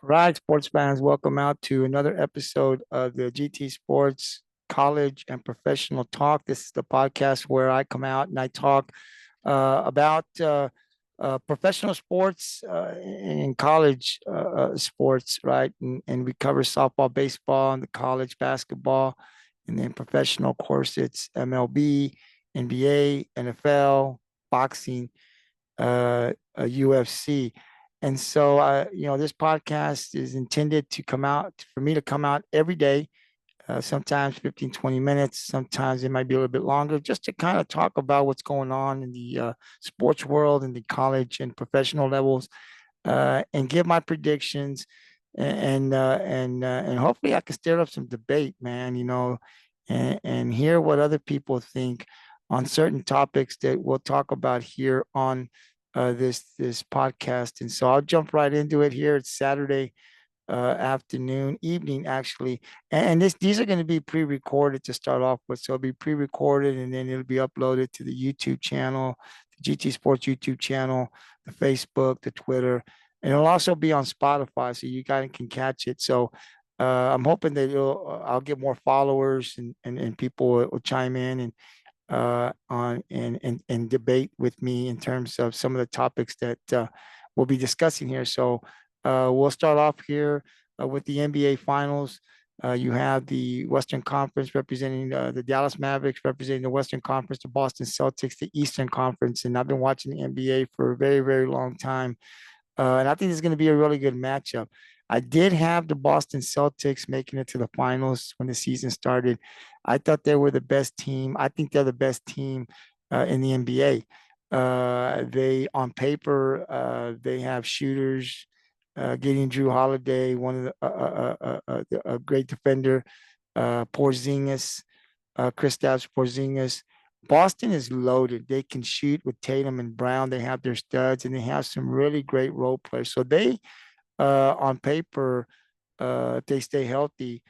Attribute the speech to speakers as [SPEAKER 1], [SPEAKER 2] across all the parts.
[SPEAKER 1] Right, sports fans, welcome out to another episode of the GT Sports College and Professional Talk. This is the podcast where I come out and I talk about professional sports and college sports, right? And we cover softball, baseball, and the college basketball. And then professional, of course, it's MLB, NBA, NFL, boxing, UFC. And so, this podcast is intended to come out for me to come out every day, sometimes 15, 20 minutes. Sometimes it might be a little bit longer, just to kind of talk about what's going on in the sports world and the college and professional levels, and give my predictions. And hopefully I can stir up some debate, man, and hear what other people think on certain topics that we'll talk about here on this podcast. And so I'll jump right into it here. It's Saturday afternoon, evening actually, and these are going to be pre-recorded to start off with. So it'll be pre-recorded, and then it'll be uploaded to the YouTube channel, the GT Sports YouTube channel, the Facebook, the Twitter, and it'll also be on Spotify, so you guys can catch it. So I'm hoping that I'll get more followers, and people will chime in and on and debate with me in terms of some of the topics that we'll be discussing here. So we'll start off here with the NBA Finals. You have the Western Conference representing the Dallas Mavericks, representing the Western Conference, the Boston Celtics, the Eastern Conference. And I've been watching the NBA for a very, very long time. And I think it's going to be a really good matchup. I did have the Boston Celtics making it to the finals when the season started. I thought they were the best team. I think they're the best team in the NBA. They, on paper, they have shooters. Getting Drew Holiday, one of a great defender, Porzingis, Kristaps Porzingis. Boston is loaded. They can shoot with Tatum and Brown. They have their studs, and they have some really great role players. So they, on paper, if they stay healthy,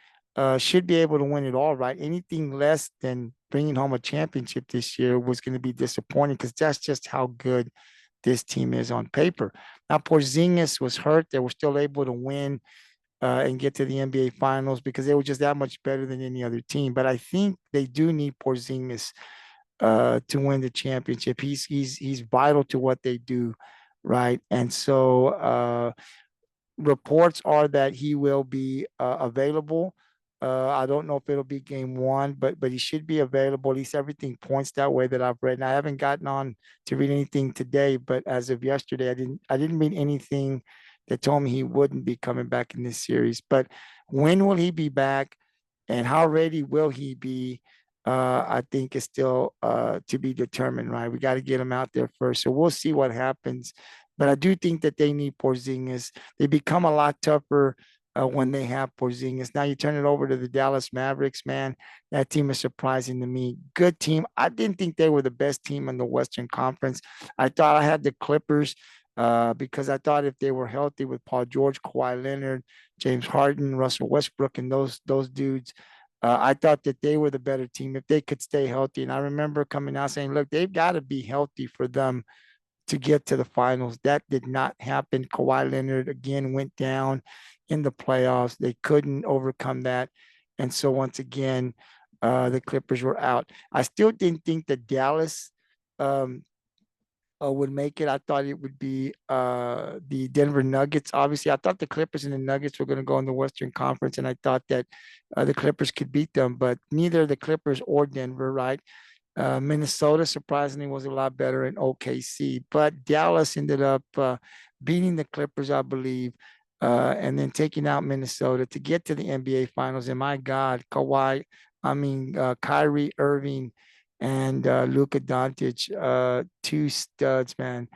[SPEAKER 1] should be able to win it all, right? Anything less than bringing home a championship this year was going to be disappointing, because that's just how good this team is on paper. Now, Porzingis was hurt. They were still able to win and get to the NBA Finals because they were just that much better than any other team. But I think they do need Porzingis to win the championship. He's vital to what they do, right? And so reports are that he will be available. I don't know if it'll be game one, but he should be available. At least everything points that way that I've read. And I haven't gotten on to read anything today, but as of yesterday, I didn't read anything that told me he wouldn't be coming back in this series. But when will he be back, and how ready will he be? I think is still to be determined, right? We got to get him out there first. So we'll see what happens. But I do think that they need Porzingis. They become a lot tougher when they have Porzingis. Now you turn it over to the Dallas Mavericks, man. That team is surprising to me. Good team. I didn't think they were the best team in the Western Conference. I thought I had the Clippers because I thought if they were healthy with Paul George, Kawhi Leonard, James Harden, Russell Westbrook, and those dudes, I thought that they were the better team if they could stay healthy. And I remember coming out saying, look, they've got to be healthy for them to get to the finals. That did not happen. Kawhi Leonard again went down in the playoffs. They couldn't overcome that. And so once again, the Clippers were out. I still didn't think that Dallas um, would make it. I thought it would be the Denver Nuggets. Obviously, I thought the Clippers and the Nuggets were going to go in the Western Conference, and I thought that the Clippers could beat them, but neither the Clippers or Denver, right? Minnesota surprisingly was a lot better in OKC, but Dallas ended up beating the Clippers, I believe, and then taking out Minnesota to get to the NBA Finals. And my God, Kyrie Irving and Luka Doncic, two studs, man.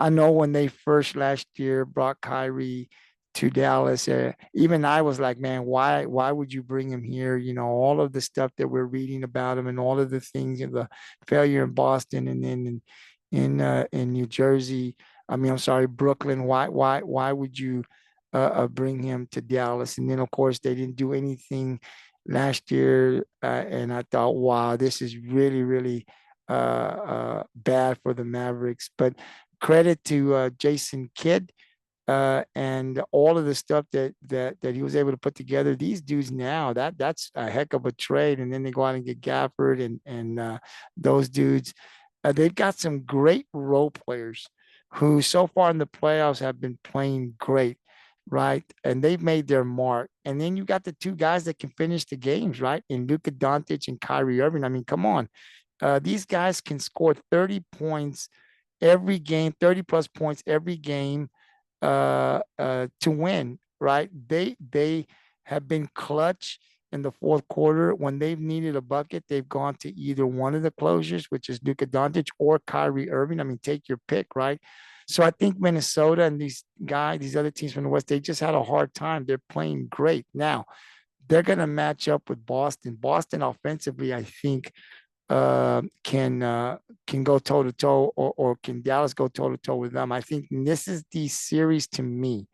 [SPEAKER 1] I know when they first last year brought Kyrie to Dallas, even I was like, man, why would you bring him here? All of the stuff that we're reading about him and all of the things, and the failure in Boston and then in New Jersey. I mean, I'm sorry, Brooklyn. Why would you bring him to Dallas? And then of course they didn't do anything last year, and I thought, wow, this is really, really bad for the Mavericks. But credit to Jason Kidd. and all of the stuff that he was able to put together. These dudes now, that's a heck of a trade. And then they go out and get Gafford and those dudes. They've got some great role players who so far in the playoffs have been playing great, right? And they've made their mark. And then you got the two guys that can finish the games, right? In Luka Doncic and Kyrie Irving. I mean, come on. These guys can score 30 points every game, 30 plus points every game to win, right? They have been clutch in the fourth quarter when they've needed a bucket. They've gone to either one of the closures, which is Luka Doncic or Kyrie Irving. I mean, take your pick, right? So I think Minnesota and these guys, these other teams from the West, they just had a hard time. They're playing great now. They're going to match up with Boston. Boston offensively, I think, can go toe to toe, or can Dallas go toe to toe with them? I think this is the series to me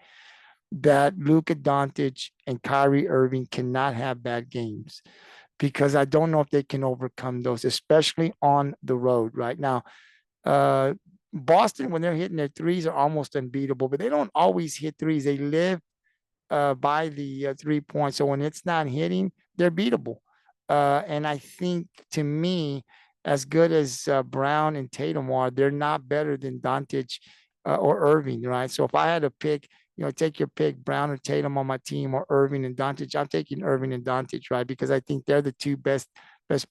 [SPEAKER 1] that Luka Doncic and Kyrie Irving cannot have bad games, because I don't know if they can overcome those, especially on the road right now. Uh, Boston, when they're hitting their threes, are almost unbeatable, but they don't always hit threes. They live by the 3 points. So when it's not hitting, they're beatable. And I think, to me, as good as Brown and Tatum are, they're not better than Doncic or Irving, right? So if I had to pick, take your pick, Brown or Tatum on my team, or Irving and Doncic, I'm taking Irving and Doncic, right? Because I think they're the two best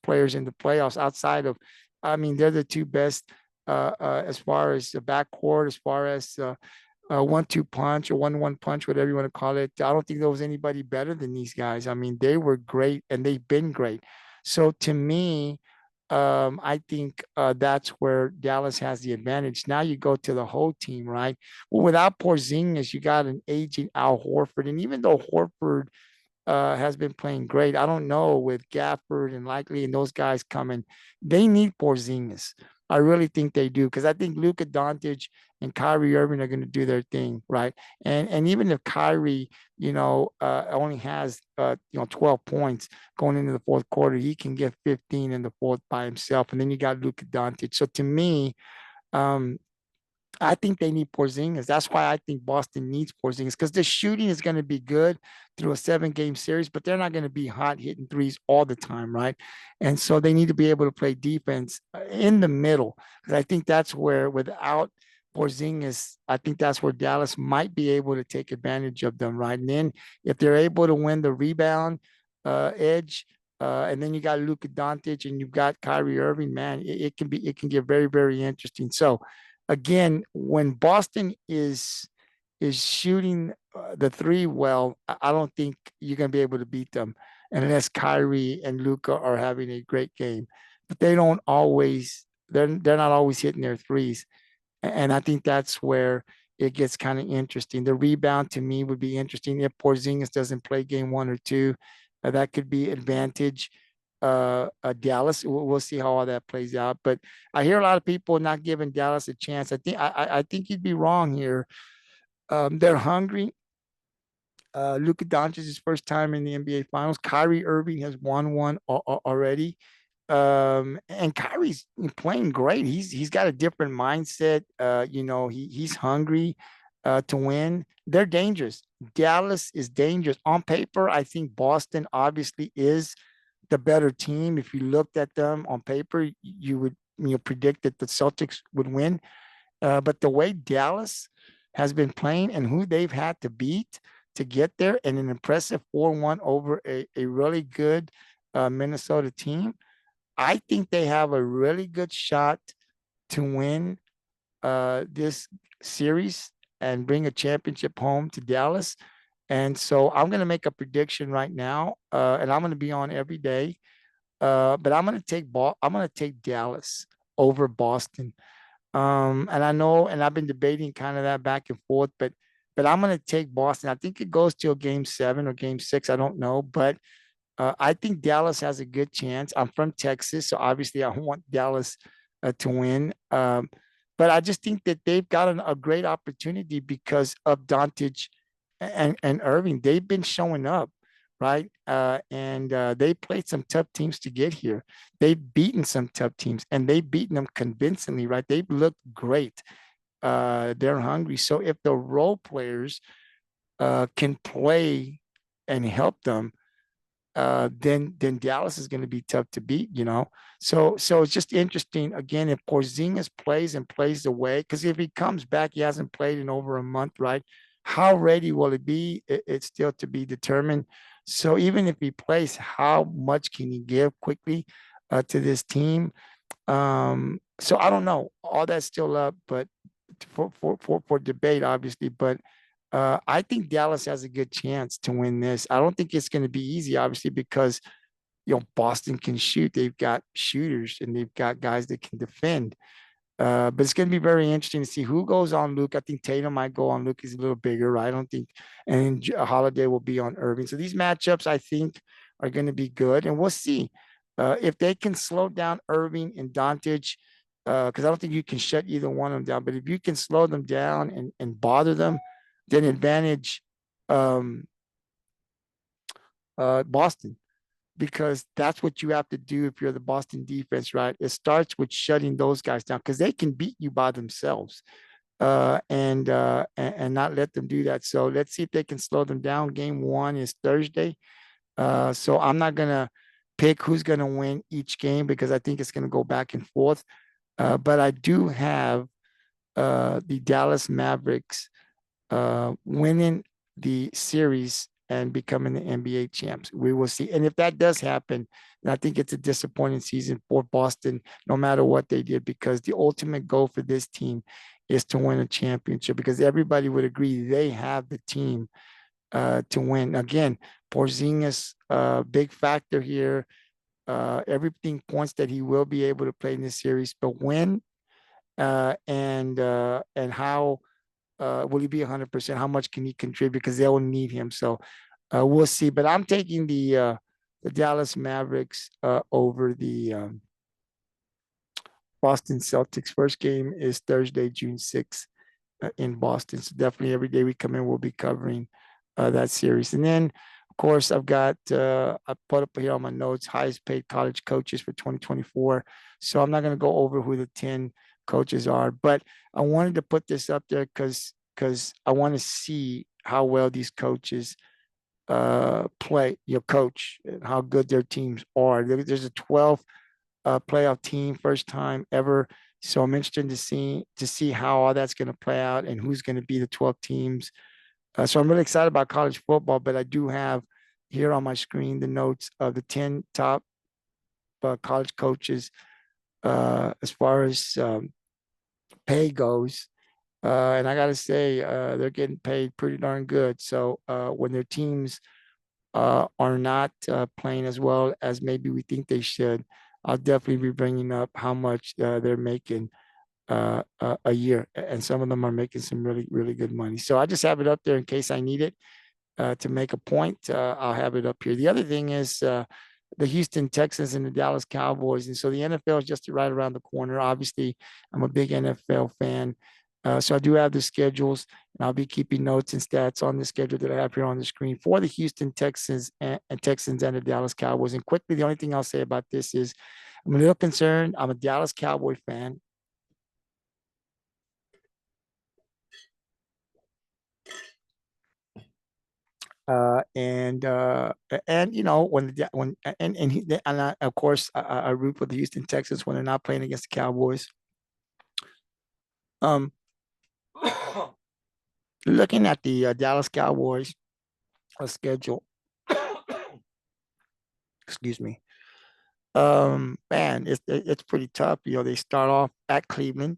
[SPEAKER 1] players in the playoffs outside of, I mean, they're the two best as far as the backcourt, as far as 1-2 punch or 1-1 punch, whatever you want to call it. I don't think there was anybody better than these guys. I mean, they were great and they've been great. So to me, I think that's where Dallas has the advantage. Now you go to the whole team, right? Well, without Porzingis, you got an aging Al Horford, and even though Horford has been playing great. I don't know, with Gafford and Likely and those guys coming, they need Porzingis. I really think they do, because I think Luka Doncic and Kyrie Irving are going to do their thing, right? And even if Kyrie, only has 12 points going into the fourth quarter, he can get 15 in the fourth by himself, and then you got Luka Doncic. So to me, um, I think they need Porzingis. That's why I think Boston needs Porzingis, because the shooting is going to be good through a 7-game series, but they're not going to be hot hitting threes all the time, right? And so they need to be able to play defense in the middle, because I think that's where, without Porzingis, I think that's where Dallas might be able to take advantage of them, right? And then if they're able to win the rebound edge, and then you got Luka Doncic and you've got Kyrie Irving, man, it can get very, very interesting. So again, when Boston is shooting the three well, I don't think you're going to be able to beat them unless Kyrie and Luka are having a great game. But they don't always. They're not always hitting their threes, and I think that's where it gets kind of interesting. The rebound, to me, would be interesting if Porzingis doesn't play game 1 or 2. That could be advantage Dallas. We'll see how all that plays out. But I hear a lot of people not giving Dallas a chance. I think you'd be wrong here. They're hungry. Luka Doncic is first time in the NBA Finals. Kyrie Irving has won one already. And Kyrie's playing great. He's got a different mindset. He's hungry to win. They're dangerous. Dallas is dangerous. On paper, I think Boston obviously is the better team. If you looked at them on paper, you would predict that the Celtics would win. But the way Dallas has been playing and who they've had to beat to get there, and an impressive 4-1 over a really good Minnesota team, I think they have a really good shot to win this series and bring a championship home to Dallas. And so I'm going to make a prediction right now, and I'm going to be on every day. But I'm going to take Dallas over Boston. And I know, and I've been debating kind of that back and forth, but I'm going to take Boston. I think it goes to a game 7 or game 6. I don't know, but I think Dallas has a good chance. I'm from Texas, so obviously I want Dallas to win. But I just think that they've got a great opportunity because of Doncic and Irving. They've been showing up, right? And they played some tough teams to get here. They've beaten some tough teams, and they've beaten them convincingly, right? They've looked great. they're hungry. So if the role players can play and help them, then Dallas is going to be tough to beat, you know. So it's just interesting. Again, if Porzingis plays and plays the way, because if he comes back, he hasn't played in over a month, right? How ready will he be? It's still to be determined. So even if he plays, how much can he give quickly to this team? So I don't know. All that's still up, but for debate, obviously. But I think Dallas has a good chance to win this. I don't think it's going to be easy, obviously, because Boston can shoot. They've got shooters and they've got guys that can defend. But it's going to be very interesting to see who goes on Luke. I think Tatum might go on Luke. He's a little bigger, right? I don't think, and Holiday will be on Irving. So these matchups, I think, are going to be good, and we'll see if they can slow down Irving and Doncic. Because I don't think you can shut either one of them down. But if you can slow them down and bother them, then advantage um, Boston, because that's what you have to do if you're the Boston defense, right? It starts with shutting those guys down because they can beat you by themselves, and not let them do that. So let's see if they can slow them down. Game one is Thursday, so I'm not gonna pick who's gonna win each game because I think it's gonna go back and forth. But I do have the Dallas Mavericks winning the series and becoming the NBA champs. We will see. And if that does happen, then I think it's a disappointing season for Boston, no matter what they did, because the ultimate goal for this team is to win a championship because everybody would agree they have the team to win. Again, Porzingis, big factor here. Everything points that he will be able to play in this series, but when and how will he be 100%? How much can he contribute? Because they'll need him. So we'll see. But I'm taking the Dallas Mavericks over the Boston Celtics. First game is Thursday, June 6th in Boston. So definitely every day we come in, we'll be covering that series. And then, of course, I put up here on my notes, highest paid college coaches for 2024. So I'm not going to go over who the 10 coaches are, but I wanted to put this up there because I want to see how well these coaches play, your coach, and how good their teams are. There's a 12 playoff team, first time ever. So I'm interested to see how all that's going to play out and who's going to be the 12 teams. So I'm really excited about college football, but I do have here on my screen the notes of the 10 top college coaches as far as pay goes. And I got to say, they're getting paid pretty darn good. So when their teams are not playing as well as maybe we think they should, I'll definitely be bringing up how much they're making a year. And some of them are making some really, really good money. So I just have it up there in case I need it to make a point. I'll have it up here. The other thing is the Houston Texans and the Dallas Cowboys. And so the NFL is just right around the corner. Obviously, I'm a big NFL fan. So I do have the schedules, and I'll be keeping notes and stats on the schedule that I have here on the screen for the Houston Texans and the Dallas Cowboys. And quickly, the only thing I'll say about this is I'm a little concerned. I'm a Dallas Cowboy fan. And when of course I root for the Houston Texans when they're not playing against the Cowboys. Um, looking at the Dallas Cowboys schedule, excuse me. Man, it's pretty tough. They start off at Cleveland.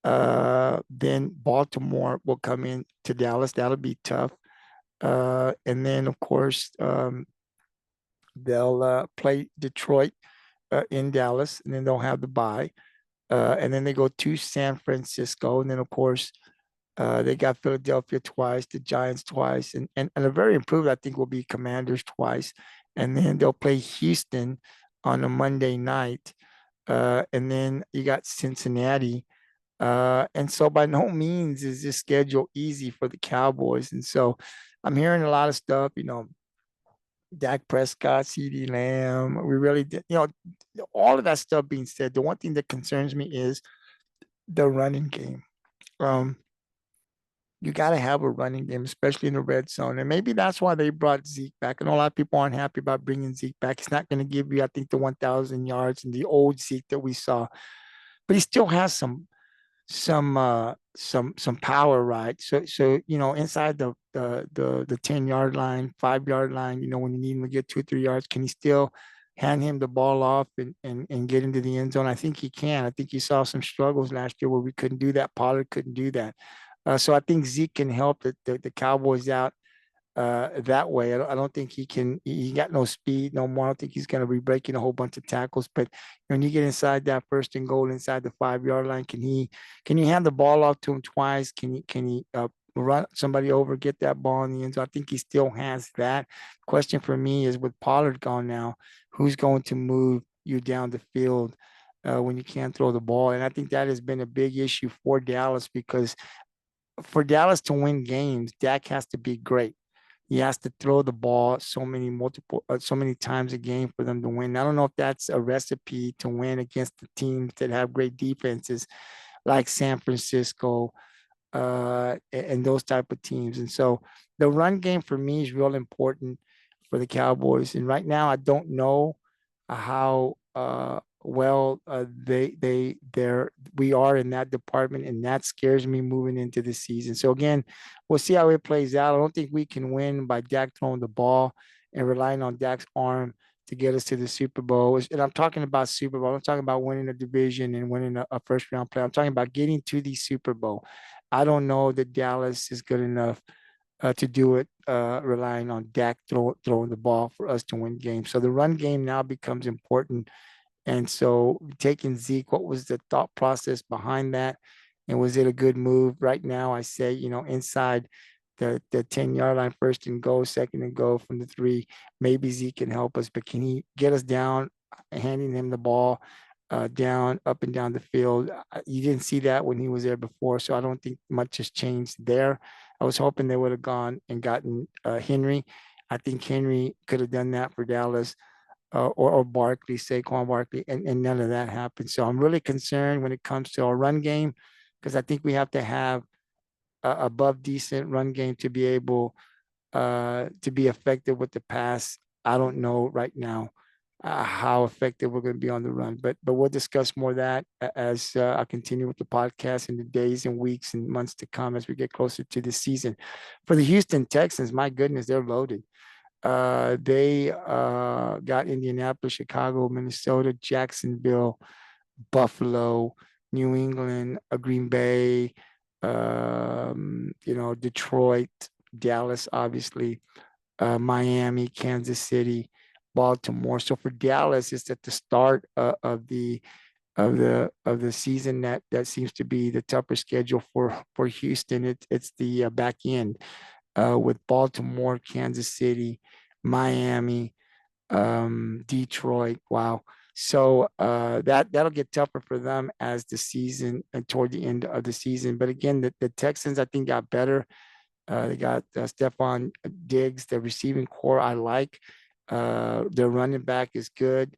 [SPEAKER 1] Then Baltimore will come in to Dallas. That'll be tough. And then of course they'll play Detroit in Dallas, and then they'll have the bye. And then they go to San Francisco, and then of course they got Philadelphia twice, the Giants twice, and a very improved, I think, will be Commanders twice, and then they'll play Houston on a Monday night, and then you got Cincinnati, and so by no means is this schedule easy for the Cowboys, and so I'm hearing a lot of stuff, Dak Prescott, CD Lamb. We really did, all of that stuff being said, the one thing that concerns me is the running game. Um, you got to have a running game, especially in the red zone. And maybe that's why they brought Zeke back. I know a lot of people aren't happy about bringing Zeke back. He's not going to give you, I think, the 1,000 yards and the old Zeke that we saw, but he still has some power, right? So inside the 10-yard line, 5-yard line, when you need him to get 2 or 3 yards, can he still hand him the ball off and get into the end zone? I think he can. I think you saw some struggles last year where we couldn't do that. Pollard couldn't do that. So I think Zeke can help the Cowboys out that way. I don't think he can. He got no speed no more. I don't think he's going to be breaking a whole bunch of tackles. But when you get inside that first and goal inside the 5-yard line, can you hand the ball off to him twice? Can he run somebody over, get that ball in the end zone? I think he still has that. Question for me is, with Pollard gone now, who's going to move you down the field when you can't throw the ball? And I think that has been a big issue for Dallas, because for Dallas to win games, Dak has to be great. He has to throw the ball so many times a game for them to win. I don't know if that's a recipe to win against the teams that have great defenses like San Francisco, and those type of teams. And so the run game for me is real important for the Cowboys. And right now, I don't know how well we are in that department, and that scares me moving into the season. So again, we'll see how it plays out. I don't think we can win by Dak throwing the ball and relying on Dak's arm to get us to the Super Bowl. And I'm talking about Super Bowl. I'm talking about winning a division and winning a first round play. I'm talking about getting to the Super Bowl. I don't know that Dallas is good enough to do it, relying on Dak throwing the ball for us to win games. So the run game now becomes important. And so taking Zeke, what was the thought process behind that? And was it a good move? Right now, I say, inside the 10-yard line, first and go, second and go from the 3, maybe Zeke can help us, but can he get us down, handing him the ball down, up and down the field? You didn't see that when he was there before, so I don't think much has changed there. I was hoping they would have gone and gotten Henry. I think Henry could have done that for Dallas, or Barkley, Saquon Barkley, and none of that happened. So I'm really concerned when it comes to our run game, because I think we have to have above decent run game to be able to be effective with the pass. I don't know right now how effective we're going to be on the run, but we'll discuss more of that as I continue with the podcast in the days and weeks and months to come as we get closer to the season. For the Houston Texans, my goodness, they're loaded. They got Indianapolis, Chicago, Minnesota, Jacksonville, Buffalo, New England, Green Bay, Detroit, Dallas, obviously, Miami, Kansas City, Baltimore. So for Dallas, it's at the start of the season that seems to be the tougher schedule for Houston. It's the back end with Baltimore, Kansas City, Miami, Detroit. Wow. So that'll get tougher for them as the season and toward the end of the season. But again, the Texans, I think, got better. They got Stephon Diggs, the receiving core I like. Their running back is good.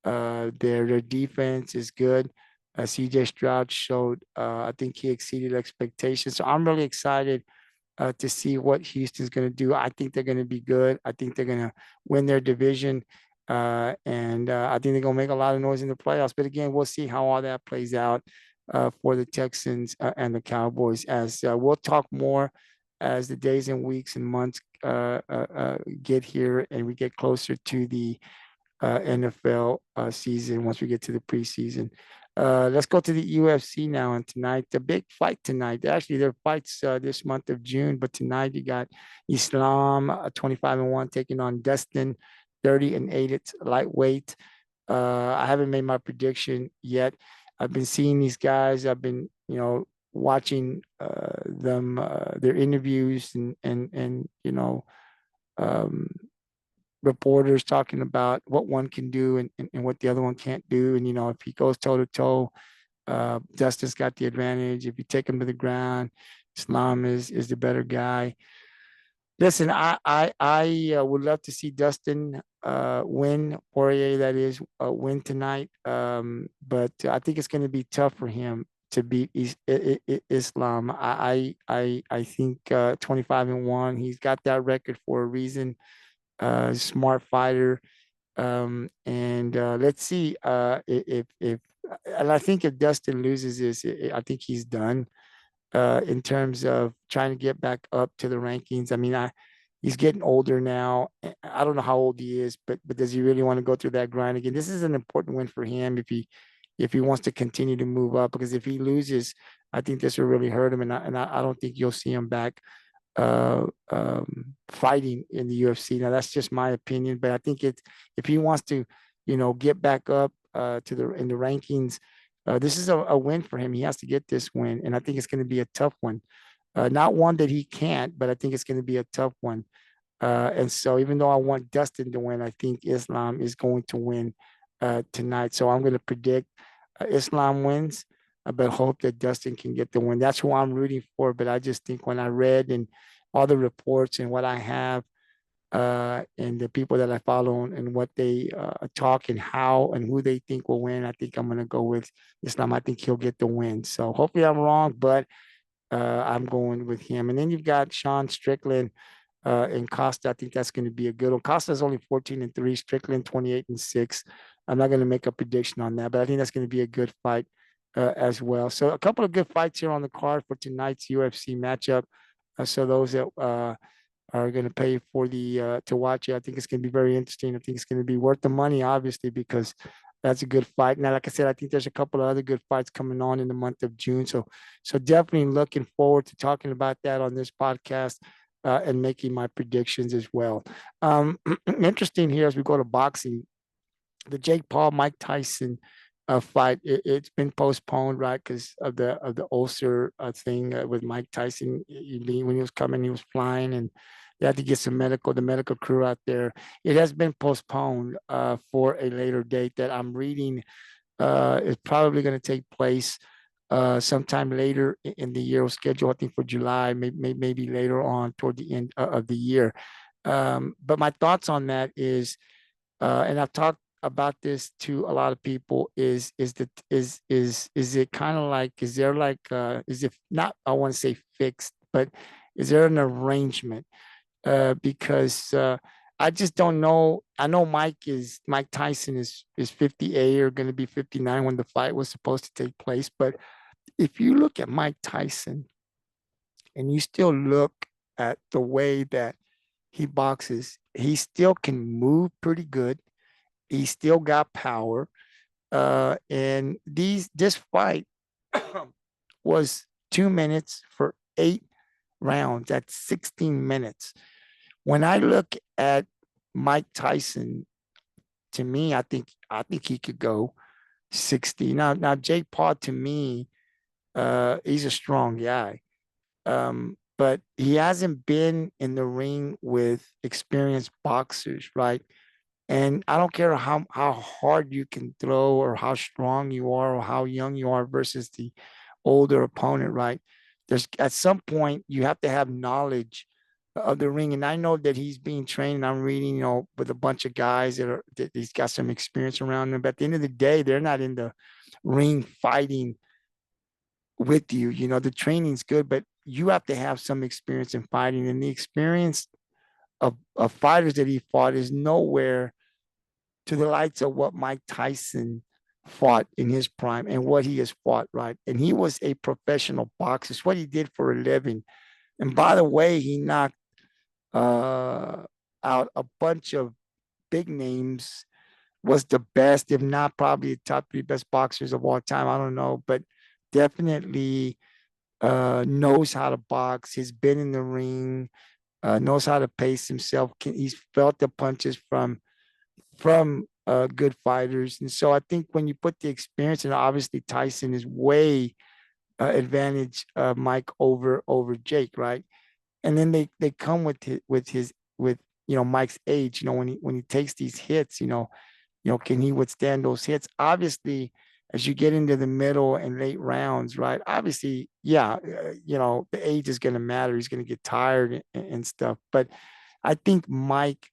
[SPEAKER 1] Their defense is good. CJ Stroud showed, I think he exceeded expectations. So I'm really excited to see what Houston's going to do. I think they're going to be good. I think they're going to win their division. And I think they're going to make a lot of noise in the playoffs. But again, we'll see how all that plays out for the Texans and the Cowboys. As we'll talk more as the days and weeks and months get here and we get closer to the NFL season once we get to the preseason. Let's go to the UFC now. And tonight, the big fight tonight. Actually, there are fights this month of June, but tonight you got Islam 25-1 taking on Dustin 30-8. It's lightweight. I haven't made my prediction yet. I've been seeing these guys. I've been, watching them, their interviews and um, reporters talking about what one can do and what the other one can't do. And, if he goes toe to toe, Dustin's got the advantage. If you take him to the ground, Islam is the better guy. Listen, I would love to see Dustin win, Poirier, that is, win tonight. But I think it's going to be tough for him to beat Islam. I think 25-1. He's got that record for a reason. Smart fighter. And let's see if and I think if Dustin loses this, I think he's done in terms of trying to get back up to the rankings. I mean, he's getting older now. I don't know how old he is, but does he really want to go through that grind again? This is an important win for him if he wants to continue to move up. Because if he loses, I think this will really hurt him, and I don't think you'll see him back fighting in the UFC. Now that's just my opinion, but I think it's if he wants to, get back up to the in the rankings, this is a win for him. He has to get this win, and I think it's going to be a tough one. Not one that he can't, but I think it's going to be a tough one. And so, even though I want Dustin to win, I think Islam is going to win tonight. So I'm going to predict Islam wins, but hope that Dustin can get the win. That's who I'm rooting for. But I just think when I read and all the reports and what I have and the people that I follow and what they talk and how and who they think will win, I think I'm going to go with Islam. I think he'll get the win. So hopefully I'm wrong, but I'm going with him. And then you've got Sean Strickland and Costa. I think that's going to be a good one. Costa's only 14-3, Strickland 28-6. I'm not going to make a prediction on that, but I think that's going to be a good fight as well. So a couple of good fights here on the card for tonight's UFC matchup. So those that are going to pay for the to watch it, I think it's going to be very interesting. I think it's going to be worth the money, obviously, because that's a good fight. Now, like I said, I think there's a couple of other good fights coming on in the month of June. So definitely looking forward to talking about that on this podcast and making my predictions as well. Interesting here as we go to boxing, the Jake Paul Mike Tyson fight. It's been postponed, right, because of the ulcer thing with Mike Tyson. When he was coming, he was flying, and they had to get the medical crew out there. It has been postponed for a later date that I'm reading. Is probably going to take place sometime later in the year. Scheduled, I think, for July, maybe later on toward the end of the year. But my thoughts on that is, and I've talked about this to a lot of people, is it kind of like, is there like is it not, I want to say fixed, but is there an arrangement? Because I just don't know. I know Mike Tyson is 58 or going to be 59 when the fight was supposed to take place. But if you look at Mike Tyson and you still look at the way that he boxes, he still can move pretty good. He still got power. And this fight was 2 minutes for 8 rounds. That's 16 minutes. When I look at Mike Tyson, to me, I think he could go 60. Now Jake Paul, to me, he's a strong guy. But he hasn't been in the ring with experienced boxers, right? And I don't care how hard you can throw or how strong you are or how young you are versus the older opponent, right? There's at some point you have to have knowledge of the ring. And I know that he's being trained. And I'm reading, with a bunch of guys that he's got some experience around them. But at the end of the day, they're not in the ring fighting with you. The training's good, but you have to have some experience in fighting. And the experience of fighters that he fought is nowhere to the likes of what Mike Tyson fought in his prime and what he has fought, right? And he was a professional boxer. It's what he did for a living. And by the way, he knocked out a bunch of big names, was the best, if not probably the top 3 best boxers of all time. I don't know, but definitely knows how to box. He's been in the ring, knows how to pace himself. He's felt the punches from good fighters. And so I think when you put the experience, and obviously Tyson is way advantage Mike over Jake, right? And then they come with Mike's age. When he takes these hits, can he withstand those hits? Obviously, as you get into the middle and late rounds, right? Obviously, yeah, the age is going to matter. He's going to get tired and stuff. But I think Mike,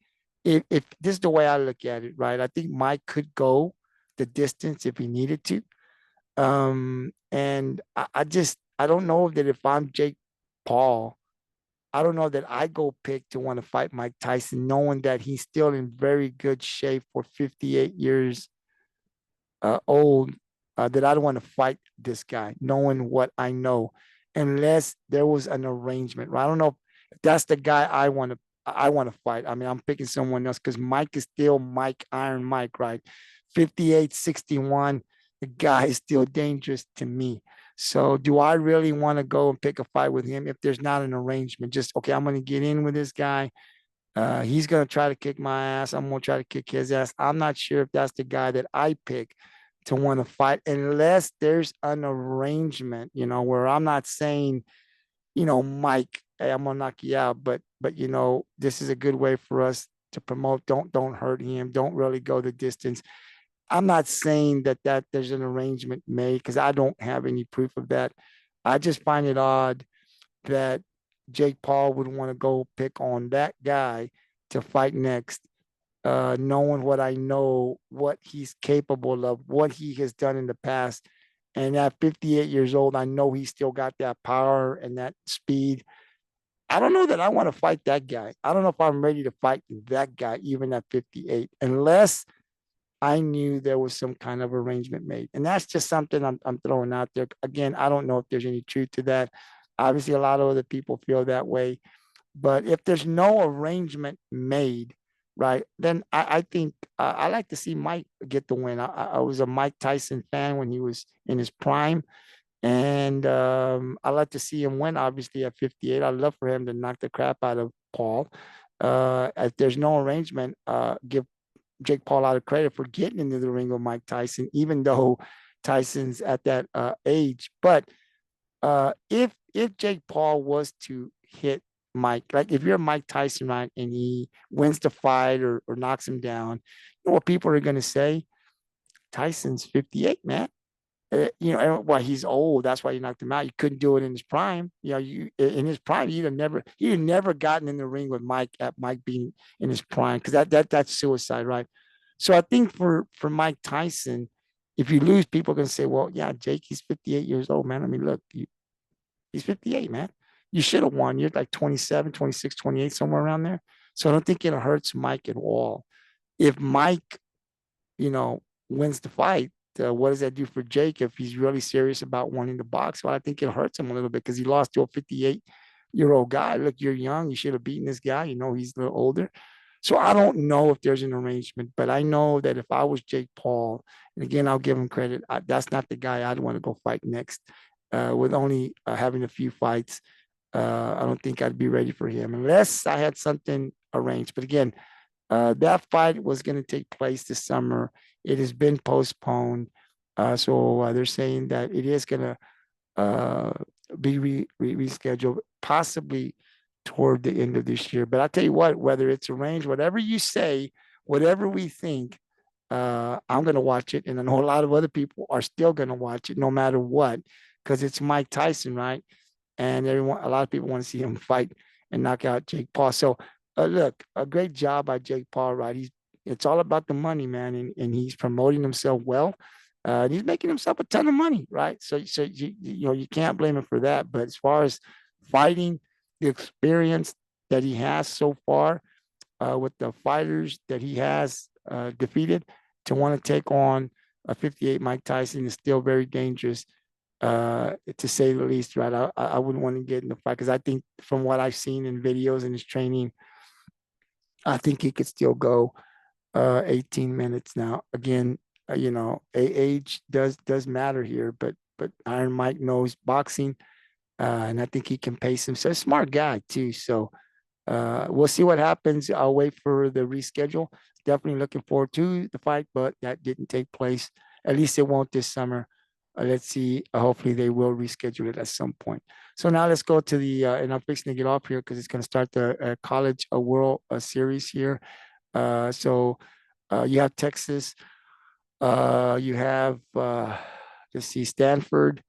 [SPEAKER 1] if this is the way I look at it, right? I think Mike could go the distance if he needed to. And I just I don't know that if I'm Jake Paul, I don't know that I go pick to want to fight Mike Tyson, knowing that he's still in very good shape for 58 years old, that I don't want to fight this guy, knowing what I know, unless there was an arrangement. Right? I don't know if that's the guy I want to fight. I mean, I'm picking someone else because Mike is still Mike, Iron Mike, right? 58, 61. The guy is still dangerous to me. So do I really want to go and pick a fight with him if there's not an arrangement? Just okay, I'm going to get in with this guy. He's going to try to kick my ass. I'm going to try to kick his ass. I'm not sure if that's the guy that I pick to want to fight unless there's an arrangement, where I'm not saying, Mike, hey, I'm gonna knock you out, but this is a good way for us to promote. Don't hurt him. Don't really go the distance. I'm not saying that there's an arrangement made because I don't have any proof of that. I just find it odd that Jake Paul would want to go pick on that guy to fight next, knowing what I know, what he's capable of, what he has done in the past. And at 58 years old, I know he's still got that power and that speed. I don't know that I want to fight that guy. I don't know if I'm ready to fight that guy, even at 58, unless I knew there was some kind of arrangement made. And that's just something I'm throwing out there. Again, I don't know if there's any truth to that. Obviously, a lot of other people feel that way. But if there's no arrangement made, right, then I think I like to see Mike get the win. I was a Mike Tyson fan when he was in his prime. And I like to see him win, obviously, at 58. I'd love for him to knock the crap out of Paul. If there's no arrangement, give Jake Paul a lot of credit for getting into the ring with Mike Tyson, even though Tyson's at that age. But if Jake Paul was to hit Mike, like if you're Mike Tyson, right, and he wins the fight or knocks him down, you know what people are going to say? Tyson's 58, man. Well, he's old. That's why you knocked him out. You couldn't do it in his prime. You in his prime, he'd have never gotten in the ring with Mike being in his prime because that's suicide, right? So I think for Mike Tyson, if you lose, people are gonna say, well, yeah, Jake, he's 58 years old, man. I mean, look, he's 58, man. You should have won. You're like 27, 26, 28, somewhere around there. So I don't think it hurts Mike at all. If Mike you know, wins the fight, what does that do for Jake if he's really serious about wanting to box? Well, I think it hurts him a little bit because he lost to a 58-year-old guy. Look, you're young. You should have beaten this guy. He's a little older. So I don't know if there's an arrangement, but I know that if I was Jake Paul, and again, I'll give him credit, that's not the guy I'd want to go fight next. With only having a few fights, I don't think I'd be ready for him unless I had something arranged. But again, that fight was going to take place this summer. It has been postponed. So they're saying that it is going to uh, be rescheduled, possibly toward the end of this year. But I'll tell you what, whether it's arranged, whatever you say, whatever we think, I'm going to watch it. And I know a lot of other people are still going to watch it no matter what, because it's Mike Tyson, right? And a lot of people want to see him fight and knock out Jake Paul. So look, a great job by Jake Paul, right? It's all about the money, man, and he's promoting himself well. And he's making himself a ton of money, right? So you can't blame him for that. But as far as fighting, the experience that he has so far with the fighters that he has defeated, to want to take on a 58 Mike Tyson is still very dangerous, to say the least, right? I wouldn't want to get in the fight because I think from what I've seen in videos in his training, I think he could still go 18 minutes now. Again, age does matter here, but Iron Mike knows boxing, and I think he can pace himself. Smart guy too. So we'll see what happens. I'll wait for the reschedule. Definitely looking forward to the fight, but that didn't take place. At least it won't this summer. Let's see. Hopefully they will reschedule it at some point. So now let's go to and I'm fixing to get off here because it's going to start the college world series here. So you have Texas. You have, let's see, Stanford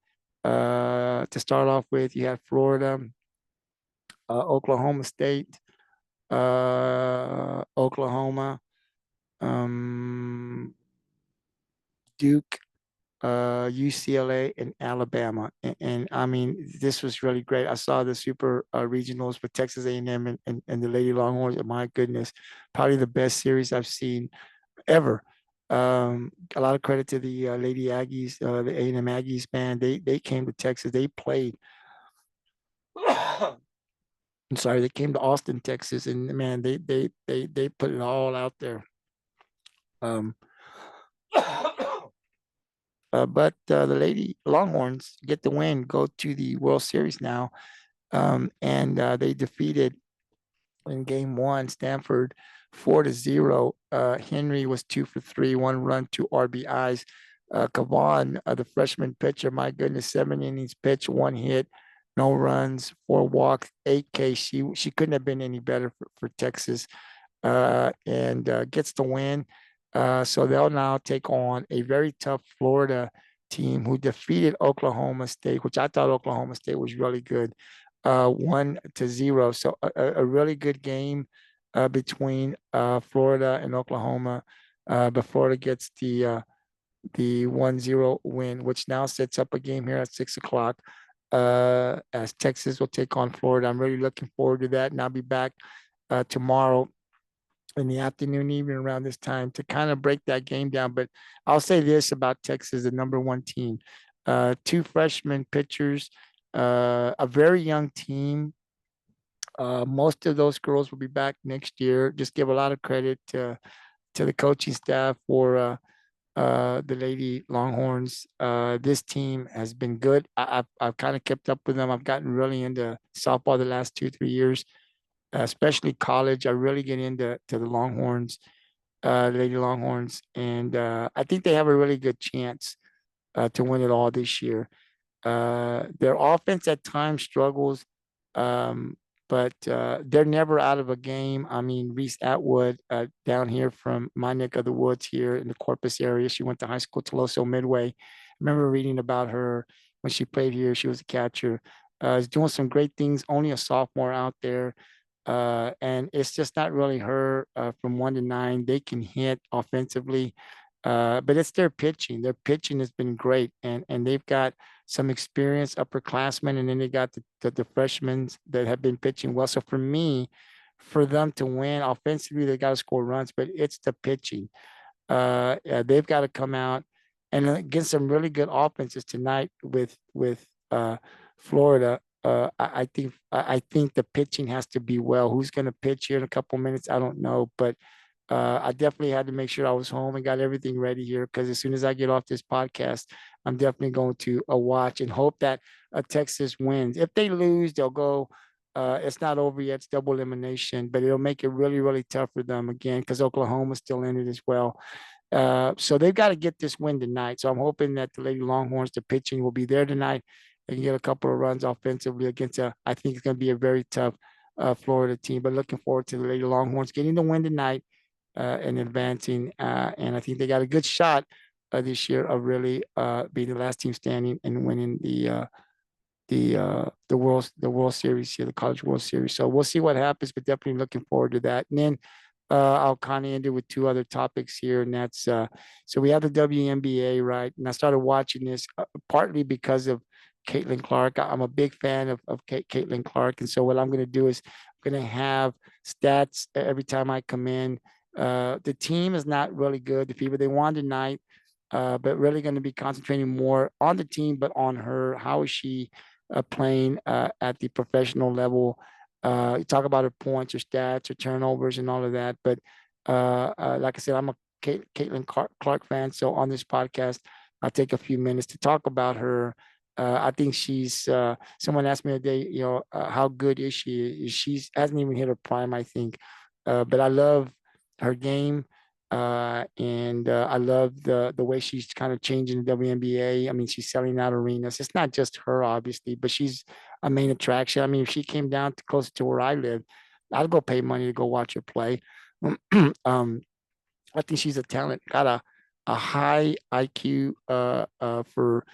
[SPEAKER 1] to start off with. You have Florida, Oklahoma State, Oklahoma, um, Duke. UCLA, and Alabama. And I mean, this was really great. I saw the super regionals with Texas A&M and the Lady Longhorns. And my goodness, probably the best series I've seen ever. A lot of credit to the Lady Aggies, the A&M Aggies, man. They came to Texas. They played. I'm sorry, they came to Austin, Texas, and man, they put it all out there. Um, but the Lady Longhorns get the win, go to the World Series now, and they defeated in game one Stanford 4-0. Henry was 2 for 3, 1 run, 2 RBIs. Kavan, the freshman pitcher, my goodness, 7 innings pitch, 1 hit, no runs, 4 walks, 8 K. She couldn't have been any better for Texas, and gets the win. So they'll now take on a very tough Florida team who defeated Oklahoma State, which I thought Oklahoma State was really good, 1-0. So a really good game between Florida and Oklahoma. But Florida gets the 1-0 win, which now sets up a game here at 6 o'clock. As Texas will take on Florida. I'm really looking forward to that, and I'll be back tomorrow in the afternoon, even around this time, to kind of break that game down. But I'll say this about Texas, the number one team: two freshman pitchers, a very young team. Most of those girls will be back next year. Just give a lot of credit to the coaching staff for the Lady Longhorns. This team has been good. I've kind of kept up with them. I've gotten really into softball the last 2 3 years, especially college. I really get into the Longhorns, Lady Longhorns, and I think they have a really good chance to win it all this year. Their offense at times struggles, um, but they're never out of a game. I mean, Reese Atwood, down here from my neck of the woods here in the Corpus area. She went to high school, Toloso Midway. I remember reading about her when she played here. She was a catcher. Is doing some great things. Only a sophomore out there. And it's just not really her, from 1 to 9. They can hit offensively, but it's their pitching. Their pitching has been great, and they've got some experienced upperclassmen, and then they got the freshmen that have been pitching well. So for me, for them to win offensively, they got to score runs, but it's the pitching. They've got to come out and get some really good offenses tonight with Florida. I think the pitching has to be well. Who's going to pitch here in a couple minutes? I don't know, but I definitely had to make sure I was home and got everything ready here, because as soon as I get off this podcast, I'm definitely going to watch and hope that Texas wins. If they lose, they'll go. It's not over yet. It's double elimination, but it'll make it really, really tough for them again, because Oklahoma's still in it as well. So they've got to get this win tonight. So I'm hoping that the Lady Longhorns, the pitching will be there tonight. They can get a couple of runs offensively against I think it's going to be a very tough Florida team. But looking forward to the Lady Longhorns getting the win tonight, and advancing. And I think they got a good shot this year of really being the last team standing and winning the World Series here, the College World Series. So we'll see what happens, but definitely looking forward to that. And then I'll kind of end it with two other topics here, and that's so we have the WNBA, right? And I started watching this partly because of Caitlin Clark. I'm a big fan of Caitlin Clark, and so what I'm going to do is I'm going to have stats every time I come in. The team is not really good. The people they won tonight, but really going to be concentrating more on the team, but on her. How is she playing at the professional level? You talk about her points, her stats, her turnovers, and all of that. But like I said, I'm a Caitlin Clark fan. So on this podcast, I'll take a few minutes to talk about her. I think she's. Someone asked me today, how good is she? She hasn't even hit her prime, I think. But I love her game, and I love the way she's kind of changing the WNBA. I mean, she's selling out arenas. It's not just her, obviously, but she's a main attraction. I mean, if she came down to closer to where I live, I'd go pay money to go watch her play. um, I think she's a talent, got a high IQ for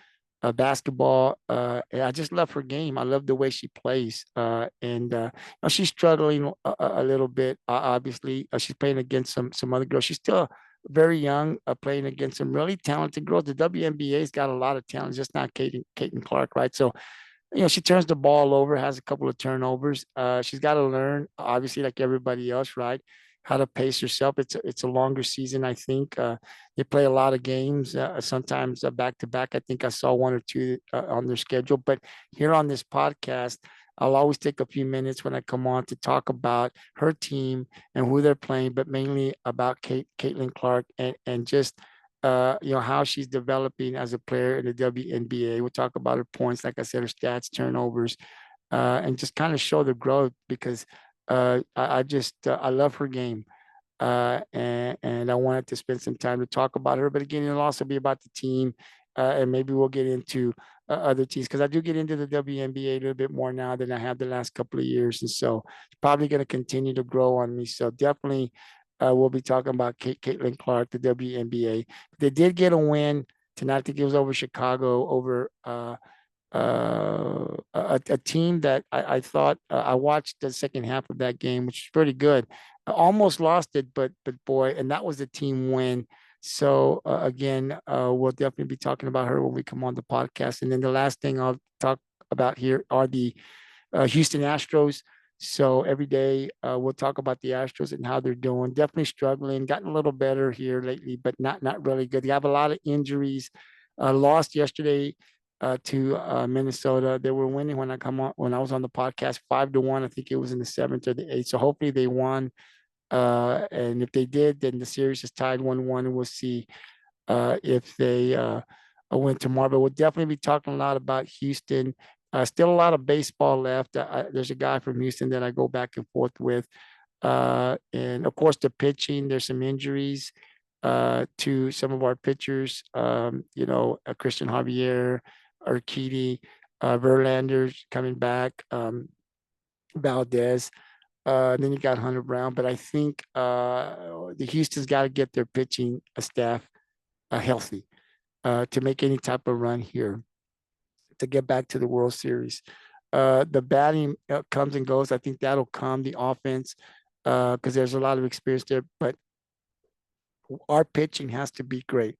[SPEAKER 1] basketball. And I just love her game. I love the way she plays. And she's struggling a little bit. Obviously, she's playing against some other girls. She's still very young, playing against some really talented girls. The WNBA's got a lot of talent, just not Caitlin Clark, right? So she turns the ball over, has a couple of turnovers. She's got to learn, obviously, like everybody else, right? How to pace herself. It's a longer season, I think. They play a lot of games, sometimes back to back. I think I saw one or two on their schedule. But here on this podcast, I'll always take a few minutes when I come on to talk about her team and who they're playing, but mainly about Caitlin Clark and just how she's developing as a player in the WNBA. We'll talk about her points, like I said, her stats, turnovers, and just kind of show the growth because I just I love her game. And I wanted to spend some time to talk about her. But again, it'll also be about the team, and maybe we'll get into other teams because I do get into the WNBA a little bit more now than I have the last couple of years, and so it's probably going to continue to grow on me. So definitely, we'll be talking about Caitlin Clark, the WNBA. They did get a win tonight. I think it was over Chicago, over a team that I thought I watched the second half of that game, which is pretty good. I almost lost it, but boy, and that was a team win. So again, we'll definitely be talking about her when we come on the podcast. And then the last thing I'll talk about here are the Houston Astros. So every day we'll talk about the Astros and how they're doing. Definitely struggling, gotten a little better here lately, but not really good. They have a lot of injuries. Lost yesterday to Minnesota. They were winning when I was on the podcast 5-1. I think it was in the seventh or the eighth. So hopefully they won. And if they did, then the series is tied 1-1, and we'll see if they win tomorrow. But we'll definitely be talking a lot about Houston. Still a lot of baseball left. There's a guy from Houston that I go back and forth with. And of course, the pitching, there's some injuries to some of our pitchers, Christian Javier, Urquidy, Verlander's coming back, Valdez. Then you got Hunter Brown. But I think the Houston's got to get their pitching staff healthy to make any type of run here to get back to the World Series. The batting comes and goes. I think that'll come, the offense, because there's a lot of experience there. But our pitching has to be great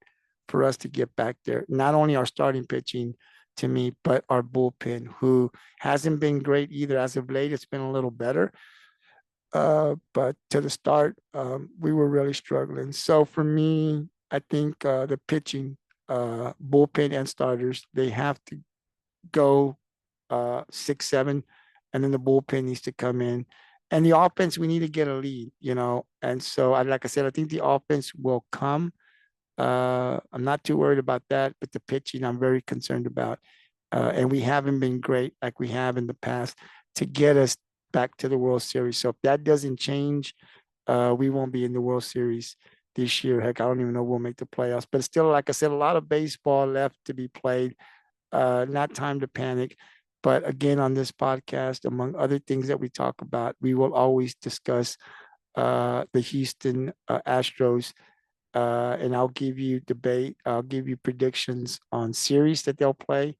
[SPEAKER 1] for us to get back there. Not only our starting pitching to me, but our bullpen, who hasn't been great either. As of late, it's been a little better. But to the start, we were really struggling. So for me, I think the pitching, bullpen and starters, they have to go 6-7, and then the bullpen needs to come in. And the offense, we need to get a lead, And so, like I said, I think the offense will come. I'm not too worried about that, but the pitching, I'm very concerned about. And we haven't been great like we have in the past to get us back to the World Series. So if that doesn't change, we won't be in the World Series this year. Heck, I don't even know we'll make the playoffs. But still, like I said, a lot of baseball left to be played. Not time to panic. But again, on this podcast, among other things that we talk about, we will always discuss the Houston Astros, and I'll give you debate. I'll give you predictions on series that they'll play.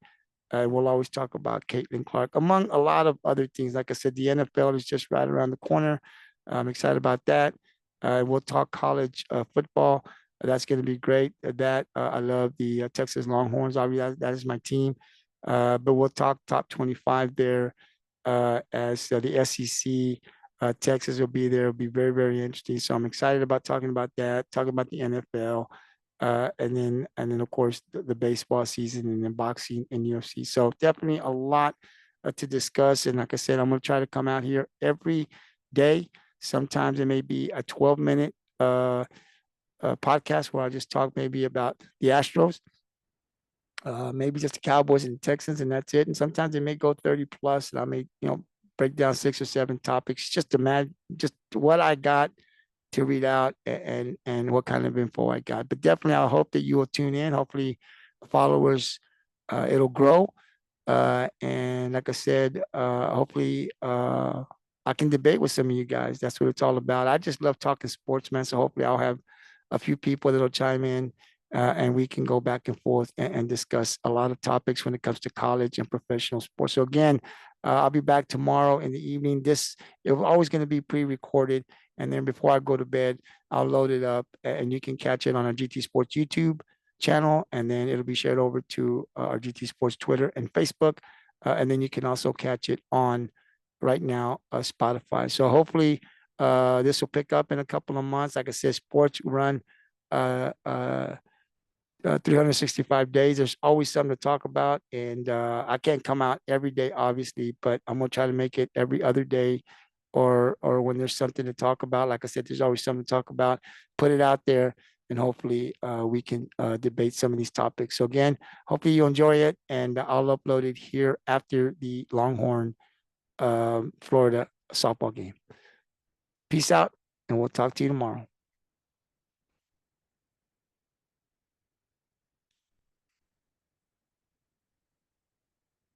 [SPEAKER 1] We'll always talk about Caitlin Clark, among a lot of other things. Like I said, the NFL is just right around the corner. I'm excited about that. We'll talk college football. That's going to be great. I love the Texas Longhorns. Obviously, that is my team. But we'll talk top 25 there as the SEC. Texas will be there. It'll be very, very interesting. So I'm excited about talking about that, talking about the NFL, and then of course the baseball season, and then boxing and UFC. So definitely a lot to discuss. And like I said, I'm going to try to come out here every day. Sometimes it may be a 12-minute podcast where I just talk maybe about the Astros, maybe just the Cowboys and the Texans, and that's it. And sometimes it may go 30 plus, and I may, break down 6 or 7 topics. Just imagine just what I got to read out and what kind of info I got. But definitely, I hope that you will tune in. Hopefully, followers, it'll grow. And like I said, hopefully, I can debate with some of you guys. That's what it's all about. I just love talking sports, man. So hopefully, I'll have a few people that'll chime in, and we can go back and forth and discuss a lot of topics when it comes to college and professional sports. So again, I'll be back tomorrow in the evening. It's always going to be pre-recorded. And then before I go to bed, I'll load it up and you can catch it on our GT Sports YouTube channel. And then it'll be shared over to our GT Sports Twitter and Facebook. And then you can also catch it on right now, Spotify. So hopefully this will pick up in a couple of months. Like I said, sports run 365 days. There's always something to talk about. And I can't come out every day, obviously, but I'm going to try to make it every other day or when there's something to talk about. Like I said, there's always something to talk about. Put it out there and hopefully we can debate some of these topics. So again, hopefully you enjoy it and I'll upload it here after the Longhorn Florida softball game. Peace out and we'll talk to you tomorrow.